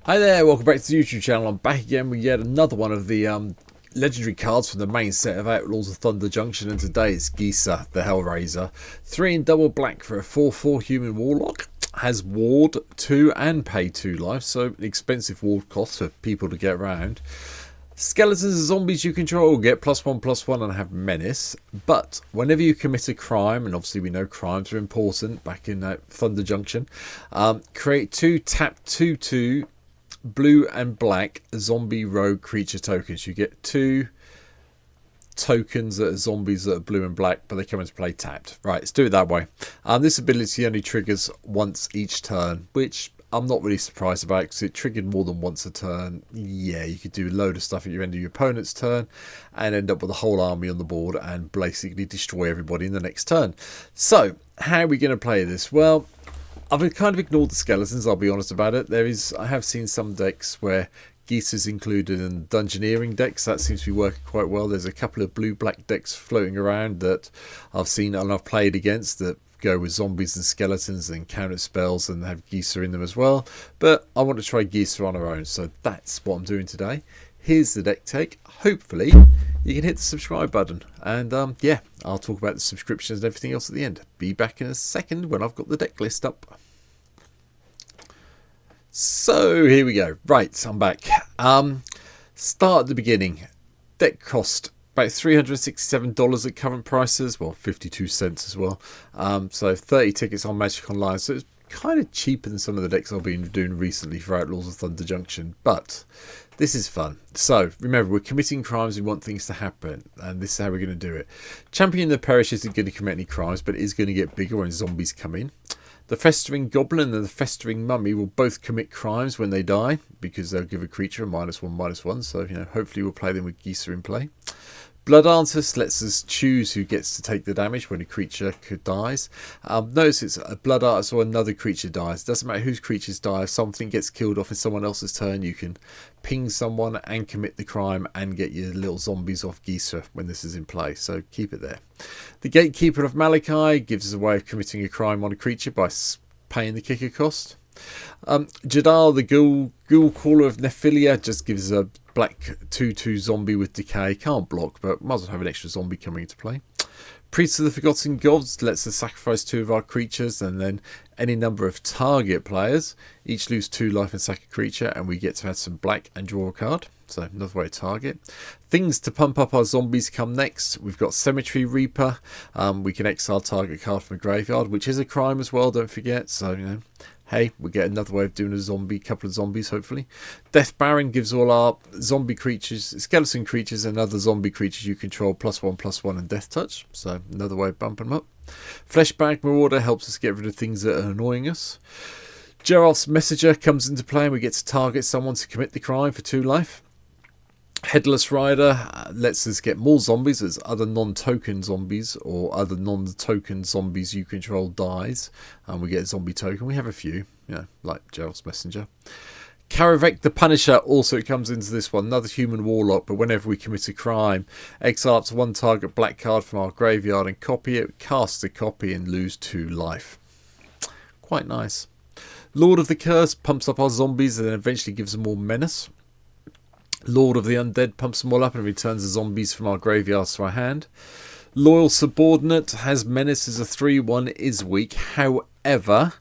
Hi there, welcome back to the YouTube channel. I'm back again with yet another one of the legendary cards from the main set of Outlaws of Thunder Junction, and today it's Gisa, the Hellraiser. 3 in double black for a 4/4 human warlock. Has ward 2 and pay 2 life, so expensive ward cost for people to get around. Skeletons and zombies you control get +1/+1 and have menace, but whenever you commit a crime, and obviously we know crimes are important back in Thunder Junction, create 2 tap 2/2 blue and black zombie rogue creature tokens. You get 2 tokens that are zombies that are blue and black, but they come into play tapped. Right, let's do it that way. This ability only triggers once each turn, which I'm not really surprised about because it triggered more than once a turn. Yeah, you could do a load of stuff at your end of your opponent's turn and end up with a whole army on the board and basically destroy everybody in the next turn. So, how are we going to play this? Well, I've kind of ignored the skeletons, I'll be honest about it. I have seen some decks where Gisa is included in dungeoneering decks. That seems to be working quite well. There's a couple of blue-black decks floating around that I've seen and I've played against that go with zombies and skeletons and counter spells and have Gisa in them as well. But I want to try Gisa on our own, so that's what I'm doing today. Here's the deck take. Hopefully you can hit the subscribe button, and yeah, I'll talk about the subscriptions and everything else at the end. Be back in a second when I've got the deck list up. So here we go. Right, I'm back. Start at the beginning. Deck cost about $367 at current prices. Well, 52 cents as well. So 30 tickets on Magic Online. So it's kind of cheaper than some of the decks I've been doing recently for Outlaws of Thunder Junction. But this is fun. So remember, we're committing crimes. We want things to happen, and this is how we're going to do it. Champion the Perish isn't going to commit any crimes, but it is going to get bigger when zombies come in. The Festering Goblin and the Festering Mummy will both commit crimes when they die, because they'll give a creature a -1/-1. So, you know, hopefully we'll play them with Gisa in play. Blood Artist lets us choose who gets to take the damage when a creature dies. Notice it's a Blood Artist or another creature dies. It doesn't matter whose creatures die. If something gets killed off in someone else's turn, you can ping someone and commit the crime and get your little zombies off Gisa when this is in play. So keep it there. The Gatekeeper of Malachi gives us a way of committing a crime on a creature by paying the kicker cost. Jadal, the Ghoul Caller of Nephilia, just gives us a black 2/2 zombie with decay. Can't block, but might as well have an extra zombie coming into play. Priest of the Forgotten Gods lets us sacrifice 2 of our creatures, and then any number of target players each lose 2 life and sack a creature, and we get to add some black and draw a card. So another way to target. Things to pump up our zombies come next. We've got Cemetery Reaper. We can exile target card from a graveyard, which is a crime as well, don't forget. So, you know, hey, we get another way of doing a couple of zombies, hopefully. Death Baron gives all our zombie creatures, skeleton creatures, and other zombie creatures you control +1/+1 and Death Touch. So another way of bumping them up. Fleshbag Marauder helps us get rid of things that are annoying us. Geralt's Messenger comes into play, and we get to target someone to commit the crime for 2 life. Headless Rider lets us get more zombies as other non-token zombies or other non-token zombies you control dies, and we get a zombie token. We have a few, you know, like Geralt's Messenger. Karavek the Punisher also comes into this one, another human warlock, but whenever we commit a crime, exile up to 1 target black card from our graveyard and copy it, cast a copy and lose 2 life. Quite nice. Lord of the Curse pumps up our zombies and then eventually gives them more menace. Lord of the Undead pumps them all up and returns the zombies from our graveyards to our hand. Loyal Subordinate has menace as a 3/1, is weak. However,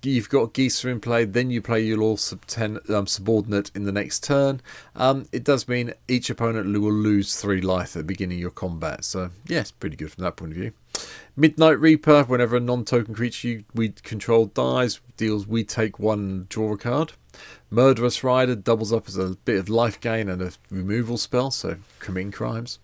you've got Gisa in play, then you play your Loyal Subordinate in the next turn. It does mean each opponent will lose 3 life at the beginning of your combat. So, yeah, it's pretty good from that point of view. Midnight Reaper, whenever a non-token creature we control dies, we take 1, draw a card. Murderous Rider doubles up as a bit of life gain and a removal spell, so committing crimes.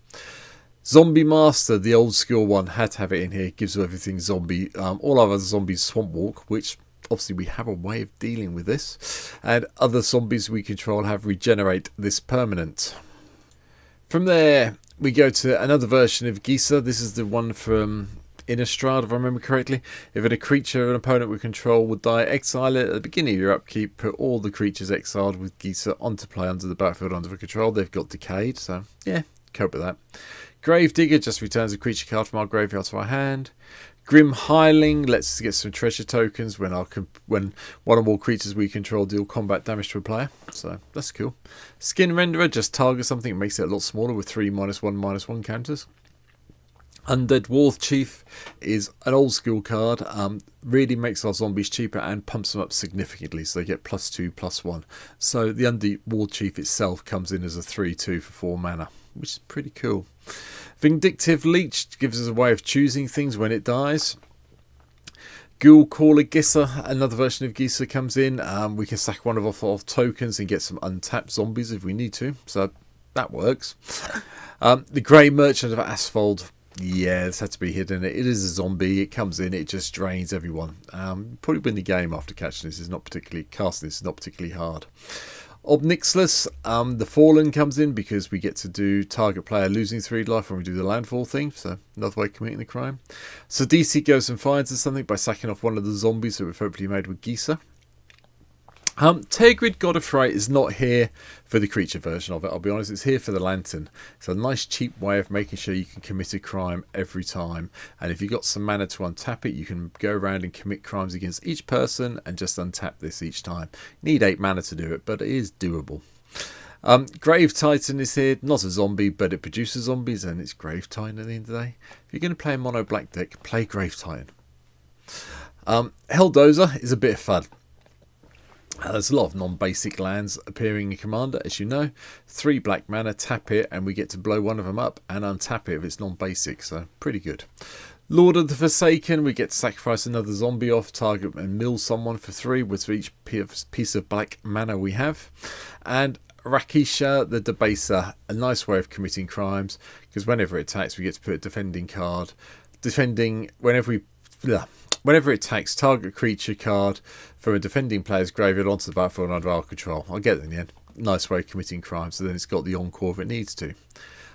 Zombie Master, the old school one, had to have it in here. Gives everything zombie. All other zombies Swamp Walk, which obviously we have a way of dealing with this. And other zombies we control have regenerate this permanent. From there, we go to another version of Gisa. This is the one from Innistrad, if I remember correctly. If a creature an opponent we control would die, exile it at the beginning of your upkeep. Put all the creatures exiled with Gisa onto play under the battlefield under control. They've got decayed, so yeah, cope with that. Gravedigger just returns a creature card from our graveyard to our hand. Grim Hireling lets us get some treasure tokens when when one or more creatures we control deal combat damage to a player. So that's cool. Skin Renderer just targets something, it makes it a lot smaller with 3 -1/-1 counters. Undead War Chief is an old school card. Really makes our zombies cheaper and pumps them up significantly, so they get +2/+1. So the Undead War Chief itself comes in as a 3/2 for 4 mana, which is pretty cool. Vindictive Leech gives us a way of choosing things when it dies. Ghoul Caller Gisa, another version of Gisa, comes in. We can sack one of our tokens and get some untapped zombies if we need to, so that works. The Grey Merchant of Asphalt. Yeah, this had to be hidden. It is a zombie. It comes in. It just drains everyone. Probably win the game after catching this. Is not particularly casting this is not particularly hard. Obnixilus, the Fallen comes in because we get to do target player losing 3 life when we do the landfall thing. So another way of committing the crime. So DC goes and finds us something by sacking off one of the zombies that we've hopefully made with Gisa. Tergrid God of Fright is not here for the creature version of it, I'll be honest, it's here for the lantern. It's a nice cheap way of making sure you can commit a crime every time, and if you've got some mana to untap it, you can go around and commit crimes against each person and just untap this each time. You need 8 mana to do it, but it is doable. Grave Titan is here, not a zombie, but it produces zombies, and it's Grave Titan at the end of the day. If you're going to play a mono black deck, play Grave Titan. Helldozer is a bit of fun. There's a lot of non-basic lands appearing in Commander, as you know. 3 black mana, tap it, and we get to blow one of them up and untap it if it's non-basic, so pretty good. Lord of the Forsaken, we get to sacrifice another zombie off target and mill someone for 3 with each piece of black mana we have. And Rakisha the Debaser, a nice way of committing crimes, because whenever it attacks we get to put a defending card. Whenever it attacks, target creature card from a defending player's graveyard onto the battlefield under our control. I'll get it in the end. Nice way of committing crime, so then it's got the encore if it needs to.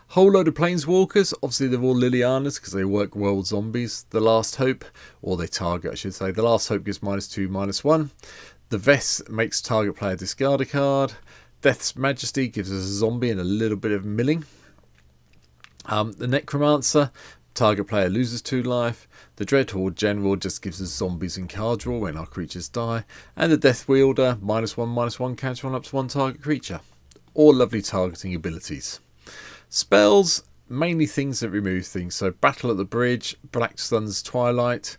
Whole load of Planeswalkers. Obviously they're all Lilianas because they work well with zombies. The Last Hope, or they target I should say. The Last Hope gives -2/-1. The Vest makes target player discard a card. Death's Majesty gives us a zombie and a little bit of milling. The Necromancer, target player loses 2 life. The Dreadhorde General just gives us zombies and card draw when our creatures die. And the Death Wielder, -1/-1 counter on up to 1 target creature. All lovely targeting abilities. Spells, mainly things that remove things. So Battle at the Bridge, Blacksun's Twilight,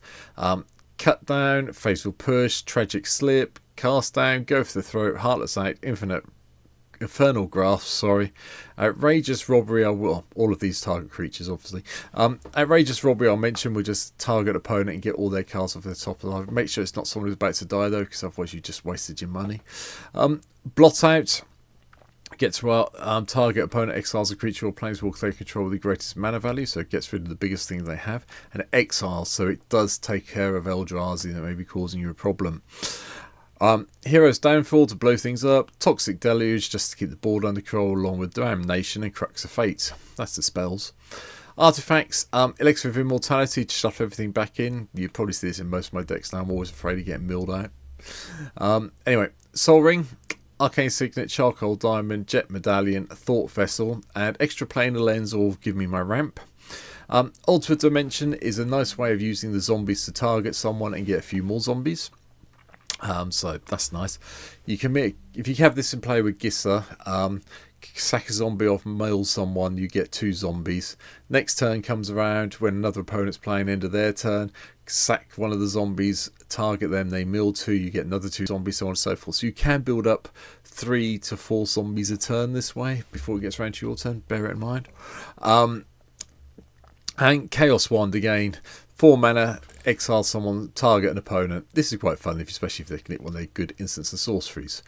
Cut Down, Fatal Push, Tragic Slip, Cast Down, Go for the Throat, Heartless Act, Infernal Grasp, Outrageous Robbery, all of these target creatures obviously. Outrageous Robbery I'll mention, we'll just target opponent and get all their cards off the top of the line. Make sure it's not someone who's about to die though, because otherwise you just wasted your money. Blot Out, gets to target opponent exiles a creature or planeswalker they control with the greatest mana value, so it gets rid of the biggest thing they have, and it exiles, so it does take care of Eldrazi that may be causing you a problem. Hero's Downfall to blow things up, Toxic Deluge just to keep the board under control, along with Damnation and Crux of Fate. That's the spells. Artifacts, Elixir of Immortality to shut everything back in. You probably see this in most of my decks now. I'm always afraid of getting milled out. Anyway, Soul Ring, Arcane Signet, Charcoal Diamond, Jet Medallion, Thought Vessel, and Extra Planar Lens all give me my ramp. Ultimate Dimension is a nice way of using the zombies to target someone and get a few more zombies. So that's nice. If you have this in play with Gisa, sack a zombie off, mail someone, you get 2 zombies. Next turn comes around when another opponent's playing, end of their turn, sack one of the zombies, target them, they mill 2, you get another 2 zombies, so on and so forth. So you can build up 3 to 4 zombies a turn this way before it gets around to your turn, bear it in mind. And Chaos Wand again, 4 mana, exile someone, target an opponent. This is quite fun, especially if they can hit one of their good instants and sorceries.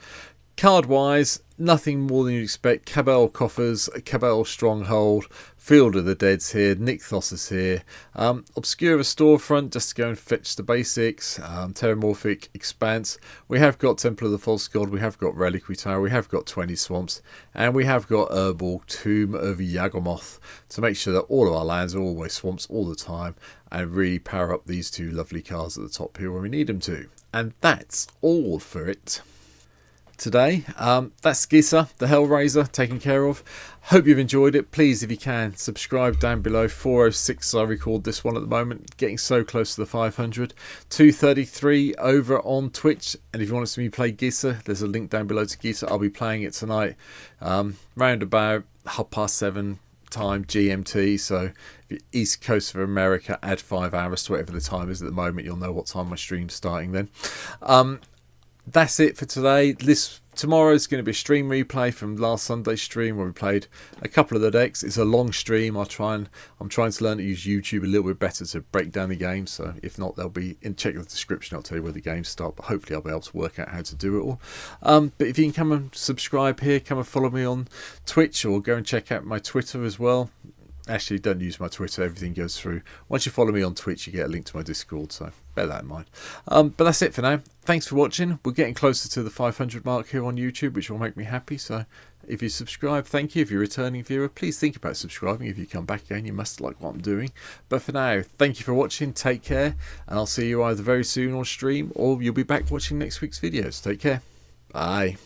Card wise, nothing more than you'd expect. Cabal Coffers, Cabal Stronghold, Field of the Dead's here, Nykthos is here, Obscura Storefront just to go and fetch the basics, Terramorphic Expanse. We have got Temple of the False God, we have got Reliquary Tower, we have got 20 Swamps, and we have got Herbal Tomb of Yawgmoth to make sure that all of our lands are always swamps all the time and really power up these 2 lovely cards at the top here when we need them to. And that's all for it. today. That's Gisa, the Hellraiser, taken care of. Hope you've enjoyed it. Please, if you can, subscribe down below. 406 I record this one at the moment, getting so close to the 500. 233 over on Twitch, and if you want to see me play Gisa, there's a link down below to Gisa. I'll be playing it tonight, round about 7:30 time GMT. So if you're East Coast of America, add 5 hours to whatever the time is at the moment. You'll know what time my stream's starting then. That's it for today. Tomorrow is going to be a stream replay from last Sunday's stream where we played a couple of the decks. It's a long stream. I'm trying to learn to use YouTube a little bit better to break down the game. So if not, they'll be check the description. I'll tell you where the games start. But hopefully I'll be able to work out how to do it all. But if you can come and subscribe here, come and follow me on Twitch, or go and check out my Twitter as well. Actually, don't use my Twitter. Everything goes through. Once you follow me on Twitch, you get a link to my Discord. So bear that in mind. But that's it for now. Thanks for watching. We're getting closer to the 500 mark here on YouTube, which will make me happy. So if you subscribe, thank you. If you're a returning viewer, please think about subscribing. If you come back again, you must like what I'm doing. But for now, thank you for watching. Take care. And I'll see you either very soon on stream, or you'll be back watching next week's videos. Take care. Bye.